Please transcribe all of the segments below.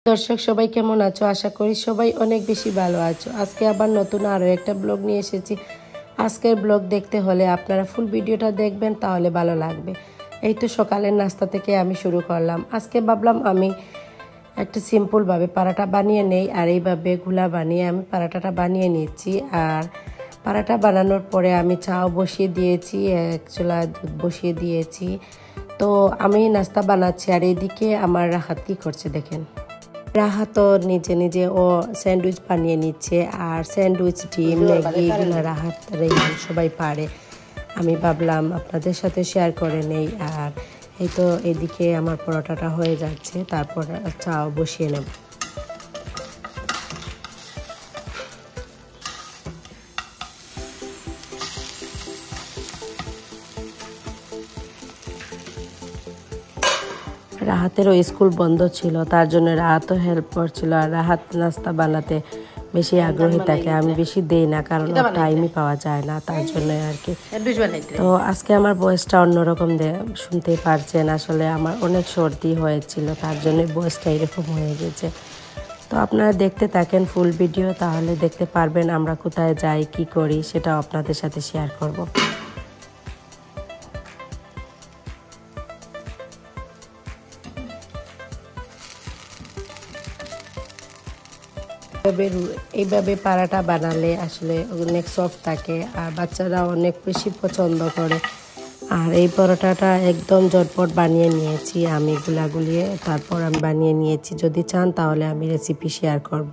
দর্শক সবাই কেমন আছো? আশা করি সবাই অনেক বেশি ভালো আছো। আজকে আবার নতুন আরও একটা ব্লগ নিয়ে এসেছি। আজকের ব্লগ দেখতে হলে আপনারা ফুল ভিডিওটা দেখবেন, তাহলে ভালো লাগবে। এই তো সকালের নাস্তা থেকে আমি শুরু করলাম। আজকে ভাবলাম আমি একটা সিম্পলভাবে পরাটা বানিয়ে নেই, আর এইভাবে গুলা বানিয়ে আমি পরাটাটা বানিয়ে নিচ্ছি। আর পরাটা বানানোর পরে আমি চাও বসিয়ে দিয়েছি, এক চুলা দুধ বসিয়ে দিয়েছি। তো আমি নাস্তা বানাচ্ছি, আর এইদিকে আমার রাহাত কি করছে দেখেন। রাহাত নিজে নিজে ও স্যান্ডউইচ বানিয়ে নিচ্ছে, আর স্যান্ডউইচ ডিম ম্যাগি এগুলো রাহাত রেহান সবাই পারে। আমি ভাবলাম আপনাদের সাথে শেয়ার করে নেই। আর এই তো এদিকে আমার পরোটাটা হয়ে যাচ্ছে, তারপর চাও বসিয়ে নেব। রাহাতেরও স্কুল বন্ধ ছিল, তার জন্য রাহাতও হেল্প করছিল। আর রাহাত নাস্তা বানাতে বেশি আগ্রহী থাকে, আমি বেশি দেই না কারণ টাইমই পাওয়া যায় না, তার জন্য আর কি। তো আজকে আমার ভয়েসটা অন্যরকম শুনতেই পারছেন। আসলে আমার অনেক সর্দি হয়েছিল, তার জন্য ভয়েসটা এরকম হয়ে গেছে। তো আপনারা দেখতে থাকেন ফুল ভিডিও, তাহলে দেখতে পারবেন আমরা কোথায় যাই কি করি সেটাও আপনাদের সাথে শেয়ার করব। এইভাবে পরাটা বানালে আসলে অনেক সফট থাকে, আর বাচ্চারা অনেক বেশি পছন্দ করে। আর এই পরোটাটা একদম ঝটপট বানিয়ে নিয়েছি আমি, গুলিয়ে তারপর আমি বানিয়ে নিয়েছি। যদি চান তাহলে আমি রেসিপি শেয়ার করব।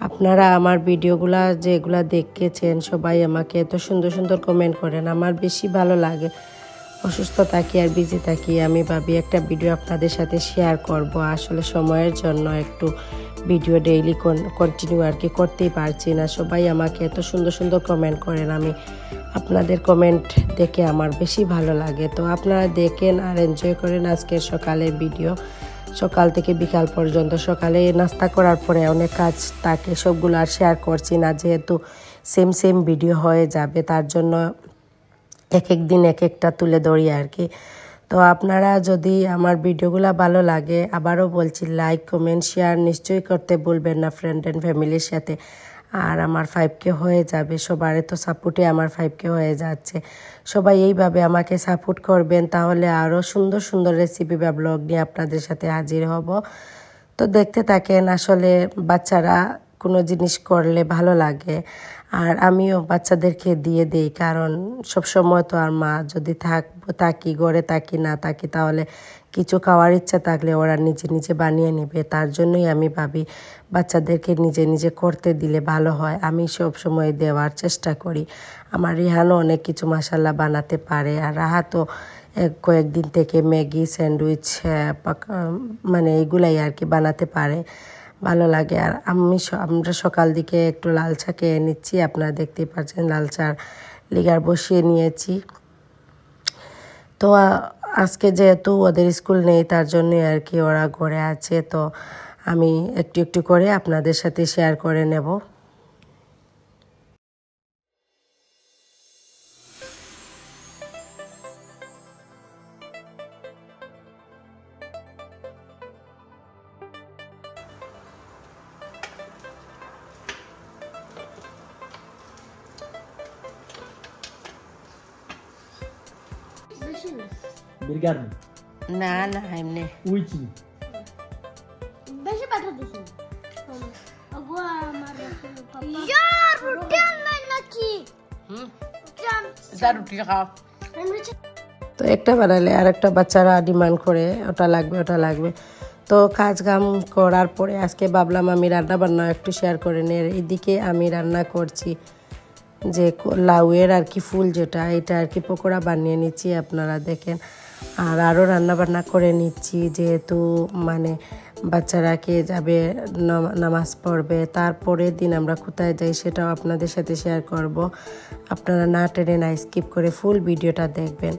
আপনারা আমার ভিডিওগুলা যেগুলা দেখেছেন সবাই আমাকে এত সুন্দর সুন্দর কমেন্ট করেন, আমার বেশি ভালো লাগে। অসুস্থ থাকি আর বিজি থাকি, আমি ভাবি একটা ভিডিও আপনাদের সাথে শেয়ার করব। আসলে সময়ের জন্য একটু ভিডিও ডেইলি কন্টিনিউ আর কি করতেই পারছি না। সবাই আমাকে এত সুন্দর সুন্দর কমেন্ট করেন, আমি আপনাদের কমেন্ট দেখে আমার বেশি ভালো লাগে। তো আপনারা দেখেন আর এনজয় করেন আজকের সকালের ভিডিও। সকাল থেকে বিকাল পর্যন্ত, সকালে নাস্তা করার পরে অনেক কাজ থাকে, সবগুলো আর শেয়ার করছি না, যেহেতু সেম ভিডিও হয়ে যাবে, তার জন্য এক এক দিন এক একটা তুলে ধরি আর কি। তো আপনারা যদি আমার ভিডিওগুলো ভালো লাগে, আবারও বলছি লাইক কমেন্ট শেয়ার নিশ্চয়ই করতে ভুলবেন না ফ্রেন্ড অ্যান্ড ফ্যামিলির সাথে। আর আমার 5K হয়ে যাবে, সবার তো সাপোর্টে আমার 5K হয়ে যাচ্ছে। সবাই এইভাবে আমাকে সাপোর্ট করবেন, তাহলে আরও সুন্দর সুন্দর রেসিপি বা ব্লগ নিয়ে আপনাদের সাথে হাজির হব। তো দেখতে থাকেন। আসলে বাচ্চারা কোনো জিনিস করলে ভালো লাগে, আর আমিও বাচ্চাদেরকে দিয়ে দেই, কারণ সবসময় তো আর মা যদি থাকি ঘরে থাকি না থাকি, তাহলে কিছু খাওয়ার ইচ্ছা থাকলে ওরা নিজে নিজে বানিয়ে নেবে। তার জন্যই আমি ভাবি বাচ্চাদেরকে নিজে নিজে করতে দিলে ভালো হয়, আমি সবসময় দেওয়ার চেষ্টা করি। আমার রিহানও অনেক কিছু মাসাল্লাহ বানাতে পারে, আর রাহাতও কয়েকদিন থেকে ম্যাগি স্যান্ডউইচ মানে এইগুলাই আর কি বানাতে পারে, ভালো লাগে। আর আমরা সকাল দিকে একটু লাল চা খেয়ে নিচ্ছি, আপনারা দেখতেই পাচ্ছেন লাল চার লিগার বসিয়ে নিয়েছি। তো আজকে যেহেতু ওদের স্কুল নেই, তার জন্যই আর কি ওরা ঘরে আছে, তো আমি একটু একটু করে আপনাদের সাথে শেয়ার করে নেব। Birgarni. না না এমনি Uichi. বেশি পাঠা দিছি আগো আমার ইয়ার রুটি আনলাই নাকি যা রুটি খাও। তো একটা বানালে আর একটা বাচ্চারা ডিমান্ড করে ওটা লাগবে ওটা লাগবে। তো কাজ কাম করার পরে আজকে ভাবলাম আমি রান্না বান্না একটু শেয়ার করে নিই। এদিকে আমি রান্না করছি যে লাউয়ের আর কি ফুল, যেটা এটা আর কি পকোড়া বানিয়ে নিচ্ছি, আপনারা দেখেন। আর আরও রান্নাবান্না করে নিচ্ছি, যেহেতু মানে বাচ্চারা কে যাবে নামাজ পড়বে, তারপরের দিন আমরা কোথায় যাই সেটাও আপনাদের সাথে শেয়ার করব। আপনারা না টেনে না স্কিপ করে ফুল ভিডিওটা দেখবেন।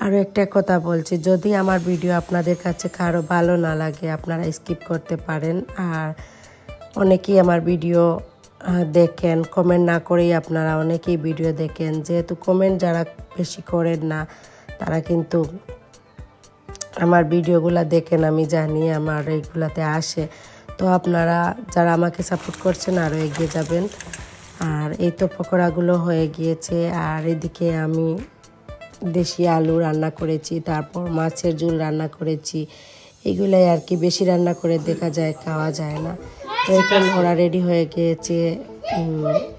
আরও একটা কথা বলছি, যদি আমার ভিডিও আপনাদের কাছে কারো ভালো না লাগে আপনারা স্কিপ করতে পারেন। আর অনেকেই আমার ভিডিও দেখেন, কমেন্ট না করেই আপনারা অনেকেই ভিডিও দেখেন, যেহেতু কমেন্ট যারা বেশি করেন না তারা কিন্তু আমার ভিডিওগুলো দেখেন, আমি জানি আমার এইগুলাতে আসে। তো আপনারা যারা আমাকে সাপোর্ট করছেন আরও এগিয়ে যাবেন। আর এই তো পকোড়াগুলো হয়ে গিয়েছে। আর এদিকে আমি দেশি আলু রান্না করেছি, তারপর মাছের ঝোল রান্না করেছি। এগুলাই আর কি, বেশি রান্না করে দেখা যায় খাওয়া যায় না। তো এখন ওরা রেডি হয়ে গিয়েছে,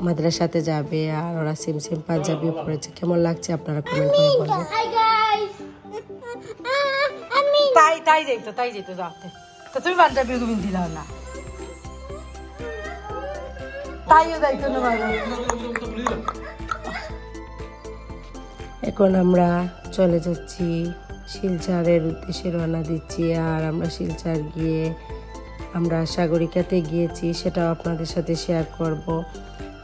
মাদ্রাসাতে যাবে। আর ওরা সেম সেম পাঞ্জাবি পরেছে। কেমন লাগছে আপনারা কমেন্ট করে বলবেন। তাই যাইতো যাতে তো তুমি পাঞ্জাবি তুমি দিলাম না, তাইও যাইতো না। এখন আমরা চলে যাচ্ছি শিলচরের উদ্দেশ্যে, রওনা দিচ্ছি। আর আমরা শিলচর গিয়ে আমরা সাগরিকাতে গিয়েছি, সেটাও আপনাদের সাথে শেয়ার করব।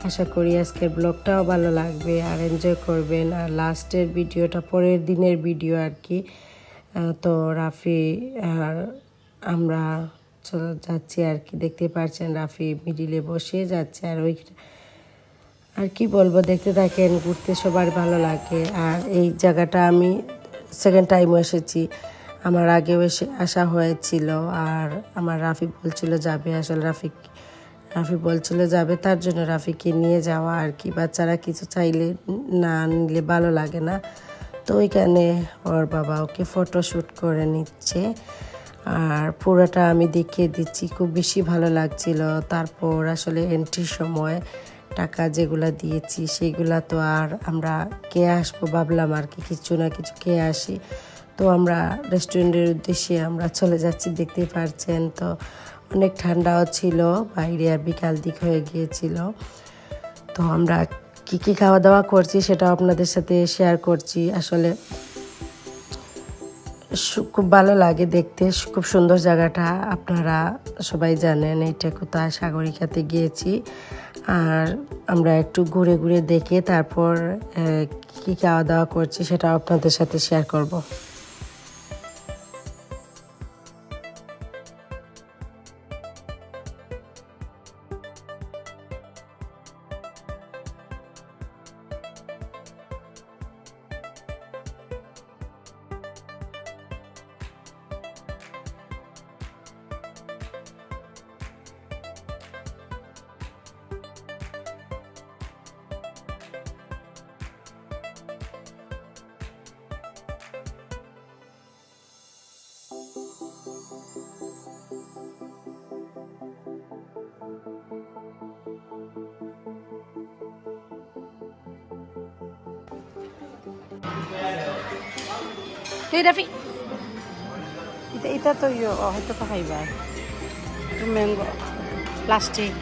আশা করি আজকের ব্লগটাও ভালো লাগবে আর এনজয় করবেন। আর লাস্টের ভিডিওটা পরের দিনের ভিডিও আর কি। তো রাফি আর আমরা চলে যাচ্ছি আর কি, দেখতে পাচ্ছেন রাফি মিডিলে বসে যাচ্ছে। আর ওই আর কি বলবো, দেখতে থাকেন, ঘুরতে সবার ভালো লাগে। আর এই জায়গাটা আমি সেকেন্ড টাইমও এসেছি, আমার আগেও আসা হয়েছিল। আর আমার রাফি বলছিল যাবে, আসলে রাফি বলছিল যাবে, তার জন্য রাফিকে নিয়ে যাওয়া আর কি। বাচ্চারা কিছু চাইলে না নিলে ভালো লাগে না। তো ওইখানে ওর বাবা ওকে ফটোশ্যুট করে নিচ্ছে। আর পুরোটা আমি দেখিয়ে দিচ্ছি, খুব বেশি ভালো লাগছিল। তারপর আসলে এন্ট্রির সময় টাকা যেগুলা দিয়েছি সেগুলা তো আর আমরা কে আসবো ভাবলাম আর কি, কিছু না কিছু খেয়ে আসি। তো আমরা রেস্টুরেন্টের উদ্দেশ্যে আমরা চলে যাচ্ছি, দেখতে পাচ্ছেন। তো অনেক ঠান্ডাও ছিল বাইরে, আর বিকাল দিক হয়ে গিয়েছিল। তো আমরা কি কি খাওয়া দাওয়া করছি সেটাও আপনাদের সাথে শেয়ার করছি। আসলে খুব ভালো লাগে দেখতে, খুব সুন্দর জায়গাটা, আপনারা সবাই জানেন এইটা কোথায়, সাগরিকাতে গিয়েছি। আর আমরা একটু ঘুরে ঘুরে দেখে তারপর কি খাওয়া দাওয়া করছি সেটাও আপনাদের সাথে শেয়ার করব। তুই রাফি এটা তো হয়তো খাইবা ম্যাঙ্গো প্লাস্টিক।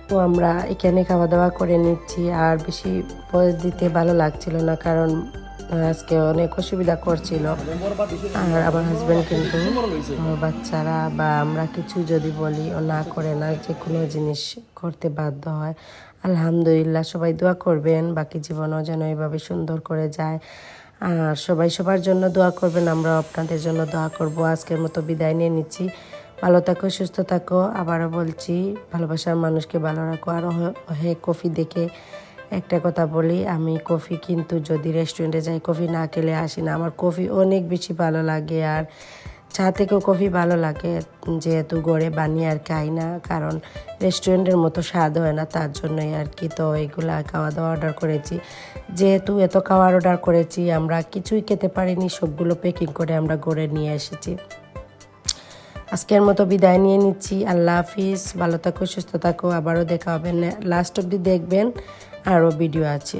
তো আমরা এখানে খাওয়া দাওয়া করে নিচ্ছি। আর বেশি পয়সা দিতে ভালো লাগছিল না, কারণ আজকে অনেক অসুবিধা করছিল। আর আমার হাজব্যান্ড কিন্তু বাচ্চারা বা আমরা কিছু যদি বলি ও না করে না, যে কোনো জিনিস করতে বাধ্য হয়। আলহামদুলিল্লাহ, সবাই দোয়া করবেন বাকি জীবনও যেন এভাবে সুন্দর করে যায়। আর সবাই সবার জন্য দোয়া করবেন, আমরা আপনাদের জন্য দোয়া করব। আজকের মতো বিদায় নিয়ে নিচ্ছি। ভালো থাকো, সুস্থ থাকো। আবারও বলছি, ভালোবাসার মানুষকে ভালো রাখো। আর কফি দেখে একটা কথা বলি, আমি কফি কিন্তু যদি রেস্টুরেন্টে যাই কফি না খেলে আসি না। আমার কফি অনেক বেশি ভালো লাগে। আর চা থেকেও কফি ভালো লাগে, যেহেতু ঘরে বানিয়ে আর খাই না, কারণ রেস্টুরেন্টের মতো স্বাদ হয় না, তার জন্যই আর কি। তো এইগুলা খাওয়া দাওয়া অর্ডার করেছি, যেহেতু এত খাওয়ার অর্ডার করেছি আমরা কিছুই খেতে পারিনি, সবগুলো প্যাকিং করে আমরা ঘরে নিয়ে এসেছি। আজকের মতো বিদায় নিয়ে নিচ্ছি। আল্লাহ হাফিজ, ভালো থাকো, সুস্থ থাকো। আবারও দেখা হবে, লাস্ট অবধি দেখবেন, আরও ভিডিও আছে।